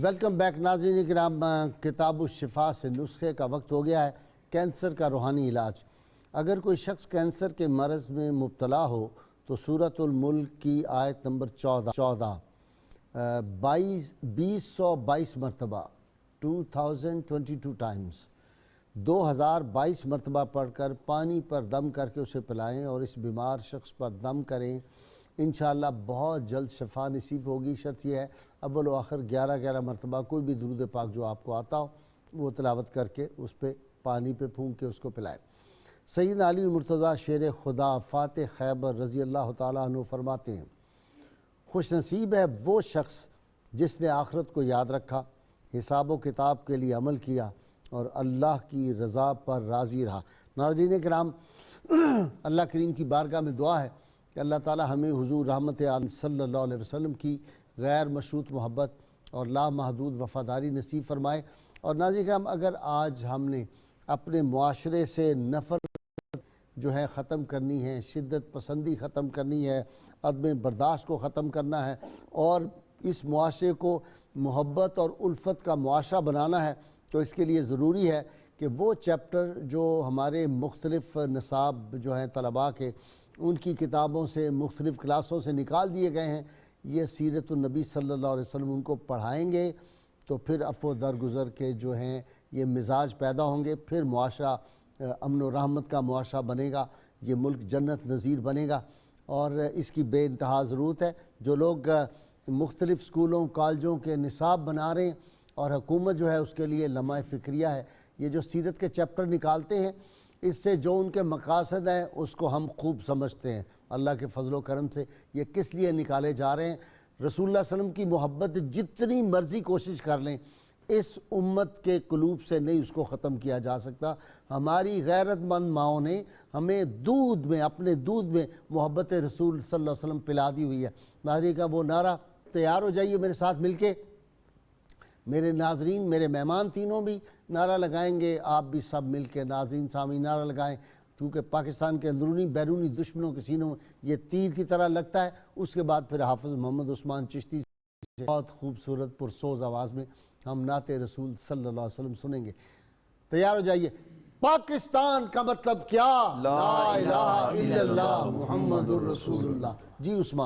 Welcome back ناظرین کرام، کتاب الشفا سے نسخے کا وقت ہو گیا ہے۔ کینسر کا روحانی علاج۔ اگر کوئی شخص کینسر کے مرض میں مبتلا ہو تو سورۃ الملک کی آیت نمبر 14 2222 مرتبہ 2022 ٹائمز 2022 مرتبہ پڑھ کر پانی پر دم کر کے اسے پلائیں اور اس بیمار شخص پر دم کریں، انشاءاللہ بہت جلد شفا نصیب ہوگی۔ شرط یہ ہے اول و آخر 11 مرتبہ کوئی بھی درود پاک جو آپ کو آتا ہو وہ تلاوت کر کے اس پہ پانی پہ پھونک کے اس کو پلائیں۔ سیدنا علی مرتضیٰ شیر خدا فاتح خیبر رضی اللہ تعالیٰ عنہ فرماتے ہیں، خوش نصیب ہے وہ شخص جس نے آخرت کو یاد رکھا، حساب و کتاب کے لیے عمل کیا اور اللہ کی رضا پر راضی رہا۔ ناظرین کرام، اللہ کریم کی بارگاہ میں دعا ہے کہ اللہ تعالی ہمیں حضور رحمت عالم صلی اللہ علیہ وسلم کی غیر مشروط محبت اور لامحدود وفاداری نصیب فرمائے۔ اور ناظرین کرام، اگر آج ہم نے اپنے معاشرے سے نفرت جو ہے ختم کرنی ہے، شدت پسندی ختم کرنی ہے، عدم برداشت کو ختم کرنا ہے اور اس معاشرے کو محبت اور الفت کا معاشرہ بنانا ہے، تو اس کے لیے ضروری ہے کہ وہ چیپٹر جو ہمارے مختلف نصاب جو ہیں طلباء کے، ان کی کتابوں سے مختلف کلاسوں سے نکال دیے گئے ہیں، یہ سیرت النبی صلی اللہ علیہ وسلم ان کو پڑھائیں گے تو پھر عفو درگزر کے جو ہیں یہ مزاج پیدا ہوں گے، پھر معاشرہ امن و رحمت کا معاشرہ بنے گا، یہ ملک جنت نظیر بنے گا۔ اور اس کی بے انتہا ضرورت ہے۔ جو لوگ مختلف اسکولوں کالجوں کے نصاب بنا رہے ہیں اور حکومت جو ہے اس کے لیے لمحہ فکریہ ہے، یہ جو سیرت کے چیپٹر نکالتے ہیں، اس سے جو ان کے مقاصد ہیں اس کو ہم خوب سمجھتے ہیں۔ اللہ کے فضل و کرم سے یہ کس لیے نکالے جا رہے ہیں؟ رسول اللہ صلی اللہ علیہ وسلم کی محبت جتنی مرضی کوشش کر لیں، اس امت کے قلوب سے نہیں اس کو ختم کیا جا سکتا۔ ہماری غیرت مند ماؤں نے ہمیں دودھ میں، اپنے دودھ میں محبت رسول صلی اللہ علیہ وسلم پلا دی ہوئی ہے۔ ناظرین کا وہ نعرہ، تیار ہو جائیے میرے ساتھ مل کے، میرے ناظرین، میرے مہمان تینوں بھی نعرہ لگائیں گے، آپ بھی سب مل کے ناظرین سامعین نعرہ لگائیں، کیونکہ پاکستان کے اندرونی بیرونی دشمنوں کے سینوں میں یہ تیر کی طرح لگتا ہے۔ اس کے بعد پھر حافظ محمد عثمان چشتی سے بہت خوبصورت پرسوز آواز میں ہم نعت رسول صلی اللہ علیہ وسلم سنیں گے۔ تیار ہو جائیے۔ پاکستان کا مطلب کیا؟ لا الہ الا اللہ محمد الرسول اللہ۔ جی عثمان۔